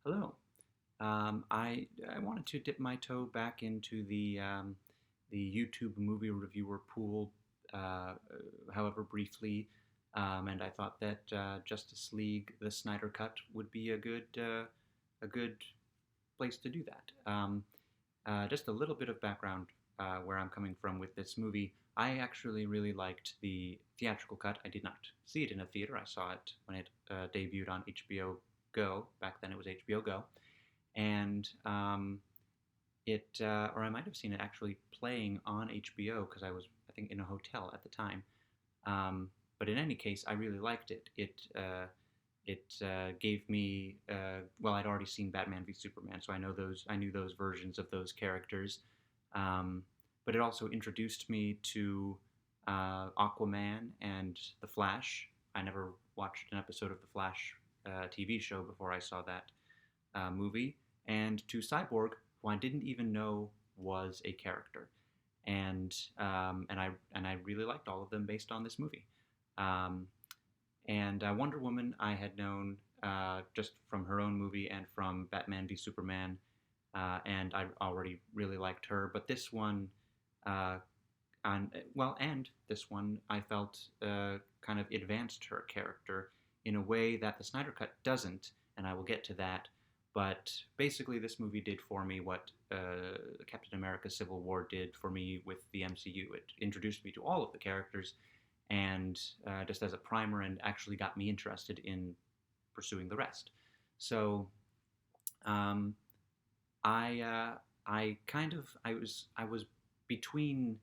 Hello. I wanted to dip my toe back into the YouTube movie reviewer pool, however briefly, and I thought that Justice League: The Snyder Cut would be a good place to do that. Just a little bit of background where I'm coming from with this movie. I actually really liked the theatrical cut. I did not see it in a theater. I saw it when it debuted on HBO Go. Back then it was HBO Go. And or I might have seen it actually playing on HBO because I was, I think, in a hotel at the time. But in any case, I really liked it. It gave me well, I'd already seen Batman v Superman, so I knew those versions of those characters. Um, but it also introduced me to Aquaman and The Flash. I never watched an episode of The Flash TV show before I saw that movie, and to Cyborg, who I didn't even know was a character, and I really liked all of them based on this movie. Um, and Wonder Woman, I had known just from her own movie and from Batman v Superman, and I already really liked her. But this one, uh, and this one, I felt kind of advanced her character in a way that the Snyder Cut doesn't, and I will get to that. But basically, this movie did for me what Captain America: Civil War did for me with the MCU. It introduced me to all of the characters, and just as a primer, and actually got me interested in pursuing the rest. So um, I kind of I was between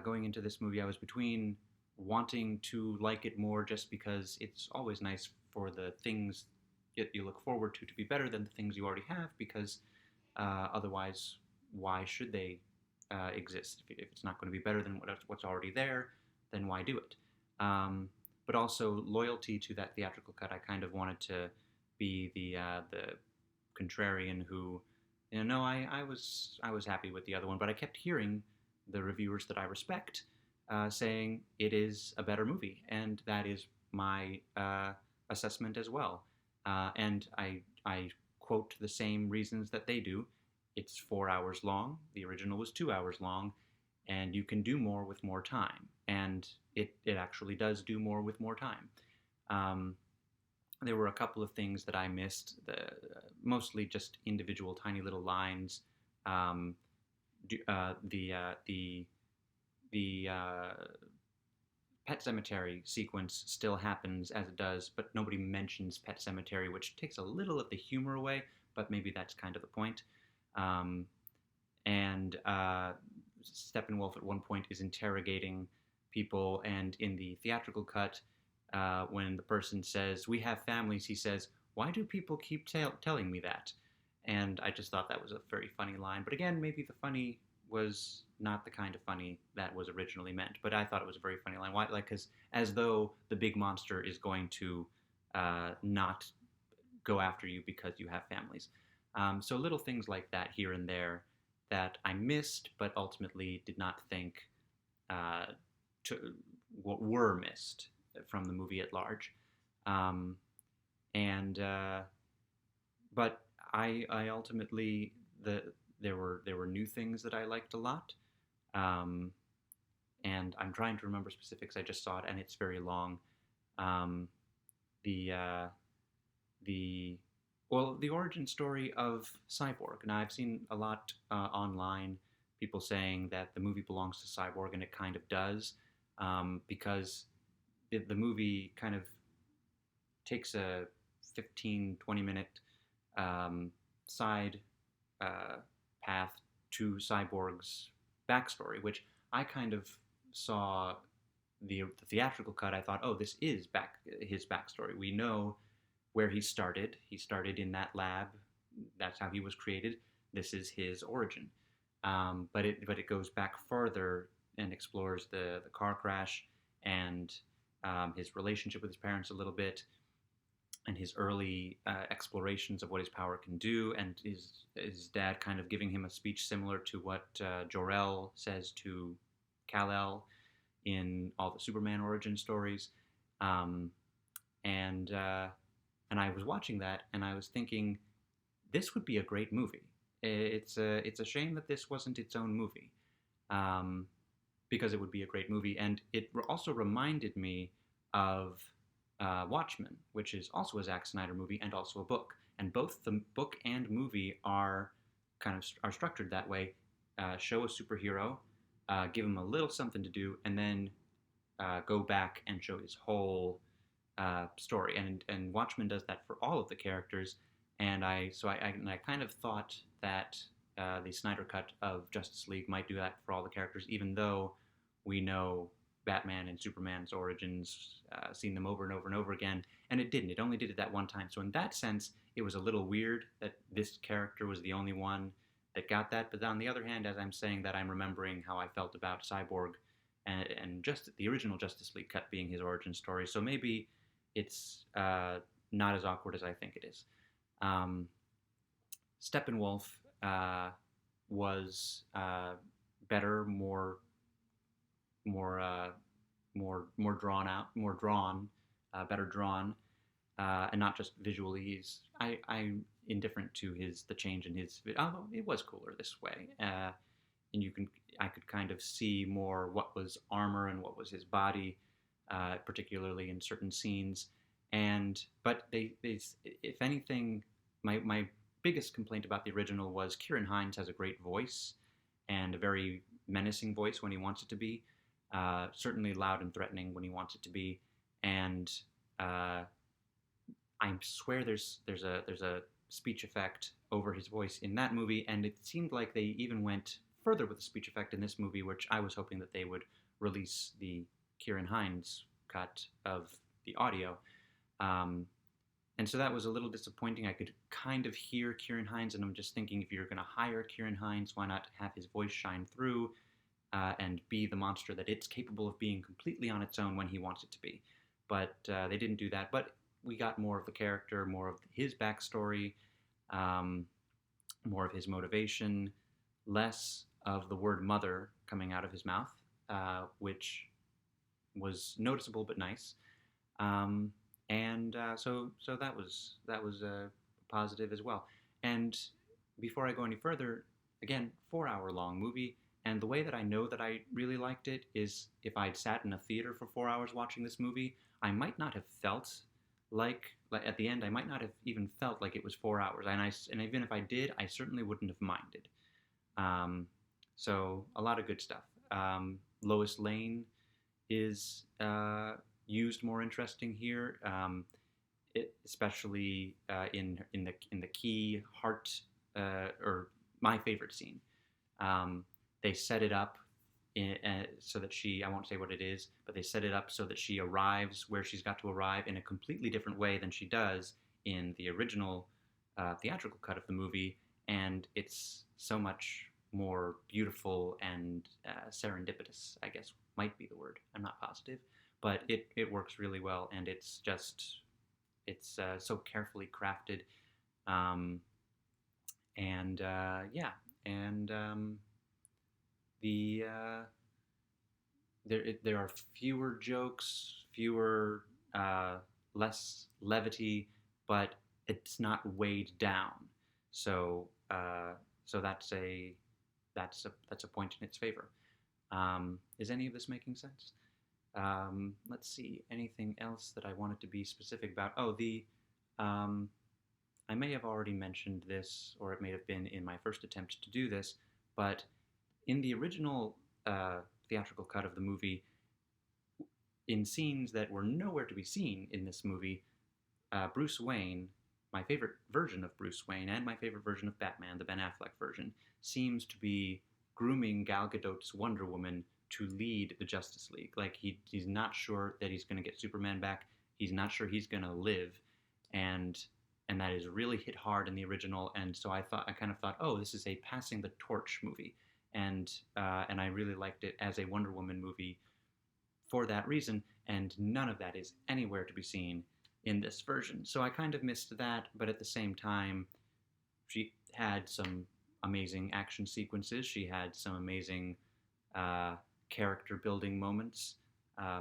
going into this movie. I was between wanting to like it more just because it's always nice for the things that you look forward to be better than the things you already have, because otherwise, why should they exist? If it's not going to be better than what's already there, then why do it? But also loyalty to that theatrical cut. I kind of wanted to be the contrarian who, no, I was happy with the other one, but I kept hearing the reviewers that I respect saying it is a better movie, and that is my assessment as well. And I quote the same reasons that they do. It's 4 hours long. The original was 2 hours long, and you can do more with more time. And it actually does do more with more time. Um, there were a couple of things that I missed, mostly just individual tiny little lines. Um, the Pet Cemetery sequence still happens as it does, but nobody mentions Pet Cemetery, which takes a little of the humor away, but maybe that's kind of the point. Um, and Steppenwolf at one point is interrogating people, and in the theatrical cut, when the person says, "We have families," he says, "Why do people keep telling me that?" And I just thought that was a very funny line. But again, maybe the funny was not the kind of funny that was originally meant. But I thought it was a very funny line. Why? Like, because as though the big monster is going to not go after you because you have families. So little things like that here and there that I missed, but ultimately did not think uh, to, what were missed from the movie at large. Um, and But I ultimately there were new things that I liked a lot. Um, and I'm trying to remember specifics. I just saw it, and it's very long. Um, the uh, the well, the origin story of Cyborg. Now, I've seen a lot online, people saying that the movie belongs to Cyborg, and it kind of does, because the movie kind of takes a 15-20 minute um, side uh, path to Cyborg's backstory, which I kind of saw the theatrical cut. I thought, oh, this is his backstory. We know where he started. He started in that lab. That's how he was created. This is his origin. But it goes back further and explores the car crash and his relationship with his parents a little bit, and his early explorations of what his power can do, and his dad kind of giving him a speech similar to what Jor-El says to Kal-El in all the Superman origin stories. Um, and uh, and I was watching that, and I was thinking, this would be a great movie. It's a shame that this wasn't its own movie, um, because it would be a great movie, and it also reminded me of Watchmen, which is also a Zack Snyder movie and also a book, and both the book and movie are are structured that way. Show a superhero, give him a little something to do, and then go back and show his whole story. And Watchmen does that for all of the characters. And I kind of thought that the Snyder cut of Justice League might do that for all the characters, even though we know Batman and Superman's origins, seen them over and over and over again, and it didn't. It only did it that one time. So in that sense, it was a little weird that this character was the only one that got that. But on the other hand, as I'm saying that, I'm remembering how I felt about Cyborg and just the original Justice League cut being his origin story. So maybe it's not as awkward as I think it is. Um, Steppenwolf was better, more more drawn out, more drawn, better drawn, and not just visually. I'm indifferent to the change in his. Although it was cooler this way, and I could kind of see more what was armor and what was his body, particularly in certain scenes. But they if anything, my biggest complaint about the original was Kieran Hines has a great voice and a very menacing voice when he wants it to be. Certainly loud and threatening when he wants it to be, and I swear there's a speech effect over his voice in that movie, and it seemed like they even went further with the speech effect in this movie, which I was hoping that they would release the Kieran Hines cut of the audio. And so that was a little disappointing. I could kind of hear Kieran Hines, and I'm just thinking, if you're going to hire Kieran Hines, why not have his voice shine through and be the monster that it's capable of being completely on its own when he wants it to be. But they didn't do that. But we got more of the character, more of his backstory, more of his motivation, less of the word mother coming out of his mouth, which was noticeable but nice. So that was a positive as well. And before I go any further, again, 4 hour long movie. And the way that I know that I really liked it is if I'd sat in a theater for 4 hours watching this movie, I might not have felt like at the end, I might not have even felt like it was 4 hours. And even if I did, I certainly wouldn't have minded. So a lot of good stuff. Lois Lane is used more interesting here, especially in the key heart or my favorite scene. They set it up so that I won't say what it is, but they set it up so that she arrives where she's got to arrive in a completely different way than she does in the original theatrical cut of the movie, and it's so much more beautiful and serendipitous, I guess might be the word. I'm not positive, but it works really well, and it's so carefully crafted, the there are fewer jokes, less levity, but it's not weighed down. So that's a point in its favor. Is any of this making sense? Let's see. Anything else that I wanted to be specific about? Oh, I may have already mentioned this, or it may have been in my first attempt to do this, but in the original theatrical cut of the movie, in scenes that were nowhere to be seen in this movie, Bruce Wayne, my favorite version of Bruce Wayne and my favorite version of Batman, the Ben Affleck version, seems to be grooming Gal Gadot's Wonder Woman to lead the Justice League. Like he's not sure that he's going to get Superman back. He's not sure he's going to live, and that is really hit hard in the original. And so I kind of thought, oh, this is a passing the torch movie, and I really liked it as a Wonder Woman movie for that reason. And none of that is anywhere to be seen in this version. So I kind of missed that, but at the same time, she had some amazing action sequences. She had some amazing character building moments.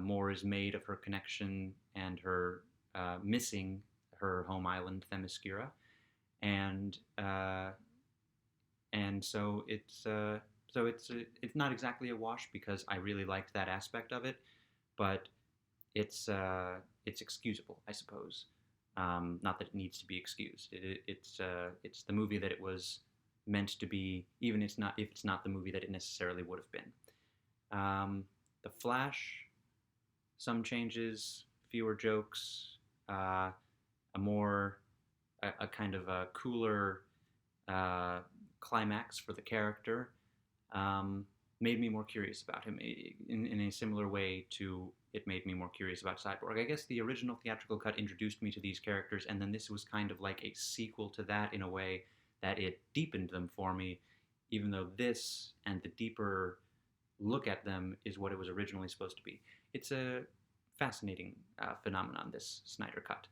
More is made of her connection and her missing her home island, Themyscira. and it's not exactly a wash because I really liked that aspect of it, but it's excusable, I suppose. Not that it needs to be excused. It's the movie that it was meant to be, even if it's not the movie that it necessarily would have been. The Flash, some changes, fewer jokes, a more a kind of a cooler uh, climax for the character, made me more curious about him in a similar way to it made me more curious about Cyborg. I guess the original theatrical cut introduced me to these characters, and then this was kind of like a sequel to that in a way that it deepened them for me, even though this and the deeper look at them is what it was originally supposed to be. It's a fascinating phenomenon, this Snyder cut.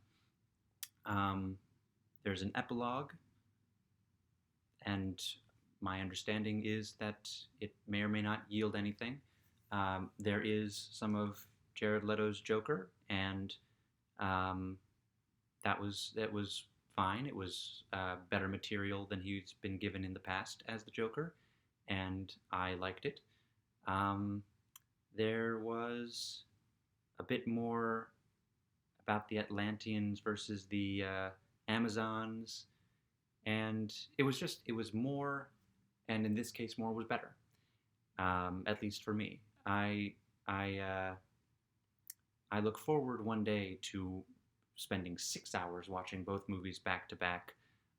Um, there's an epilogue, and my understanding is that it may or may not yield anything. There is some of Jared Leto's Joker, and um, that was fine. It was better material than he's been given in the past as the Joker, and I liked it. Um, there was a bit more about the Atlanteans versus the Amazons, and it was more, and in this case, more was better. At least for me, I I look forward one day to spending 6 hours watching both movies back to back.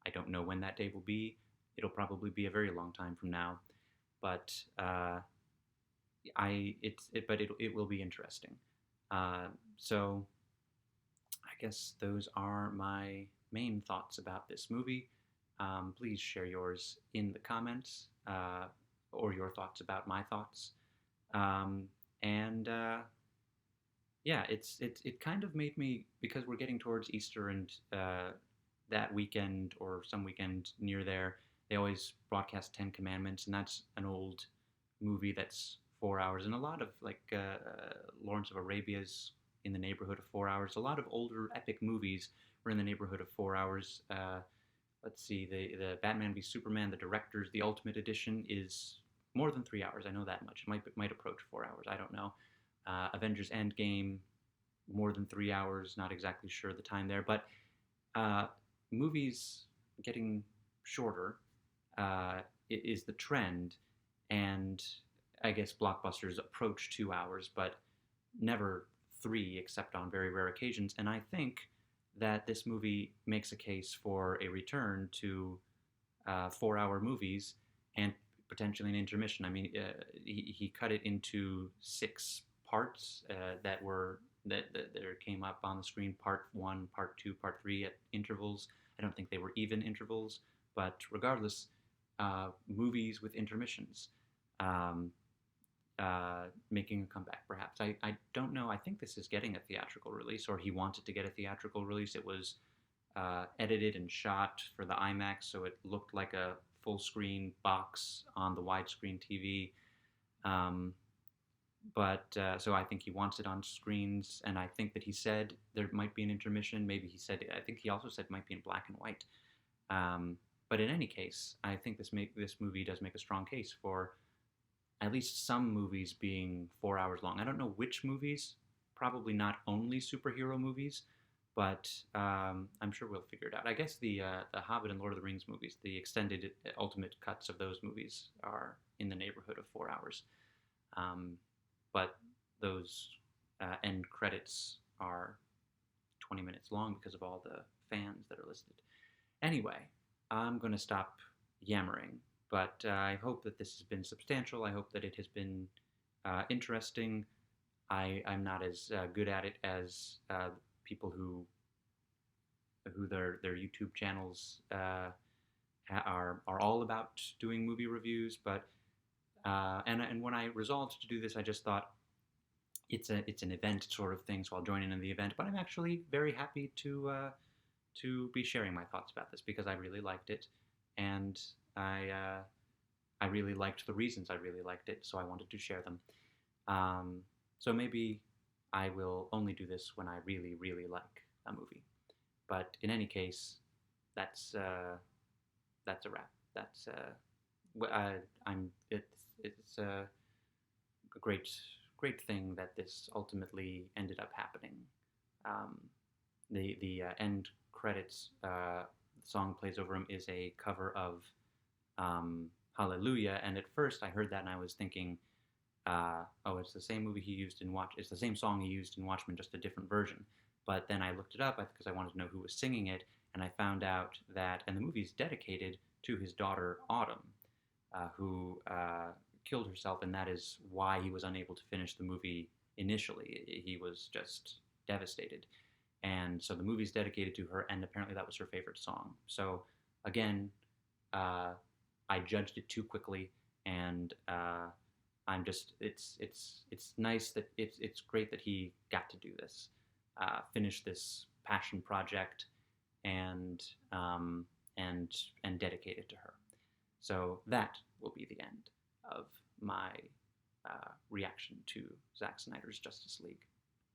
I don't know when that day will be. It'll probably be a very long time from now, but it will be interesting. Uh, so I guess those are my main thoughts about this movie. Please share yours in the comments, or your thoughts about my thoughts. Um, and Yeah, it kind of made me, because we're getting towards Easter, and that weekend or some weekend near there, they always broadcast Ten Commandments, and that's an old movie that's 4 hours, and a lot of like Lawrence of Arabia's in the neighborhood of 4 hours. A lot of older epic movies were in the neighborhood of 4 hours. Let's see, the Batman v Superman, the director's, the Ultimate Edition, is more than 3 hours. I know that much. It might approach 4 hours. I don't know. Avengers Endgame, more than 3 hours. Not exactly sure the time there, but uh, movies getting shorter is the trend, and I guess blockbusters approach 2 hours, but never three, except on very rare occasions. And I think that this movie makes a case for a return to 4 hour movies and potentially an intermission. I mean, he cut it into 6 parts that came up on the screen: part one, part two, part three, at intervals. I don't think they were even intervals, but regardless, movies with intermissions. Um, Making a comeback, perhaps. I don't know. I think this is getting a theatrical release, or he wanted to get a theatrical release. It was edited and shot for the IMAX, so it looked like a full screen box on the widescreen TV. Um, but So I think he wants it on screens, and I think that he said there might be an intermission. Maybe he said, I think he also said it might be in black and white. But in any case, I think this movie does make a strong case for at least some movies being 4 hours long. I don't know which movies, probably not only superhero movies, but I'm sure we'll figure it out. I guess the Hobbit and Lord of the Rings movies, the extended ultimate cuts of those movies, are in the neighborhood of 4 hours. Um, but those end credits are 20 minutes long because of all the fans that are listed. Anyway, I'm going to stop yammering, but I hope that this has been substantial. I hope that it has been interesting. I'm not as good at it as people who their YouTube channels are all about doing movie reviews. But and when I resolved to do this, I just thought it's an event sort of thing, so I'll join in the event. But I'm actually very happy to be sharing my thoughts about this because I really liked it, and I really liked the reasons I really liked it, so I wanted to share them. So maybe I will only do this when I really, really like a movie. But in any case, that's that's a wrap. That's I'm it's a great thing that this ultimately ended up happening. Um, the end credits song plays over him is a cover of Hallelujah, and at first I heard that and I was thinking, oh, it's the same movie he used in Watch. It's the same song he used in Watchmen, just a different version. But then I looked it up because I wanted to know who was singing it, and I found out that, and the movie's dedicated to his daughter Autumn, who killed herself, and that is why he was unable to finish the movie initially. He was just devastated. And so the movie's dedicated to her, and apparently that was her favorite song. So again, I judged it too quickly, and I'm just it's nice that it's great that he got to do this, finish this passion project, and and dedicate it to her. So that will be the end of my reaction to Zack Snyder's Justice League.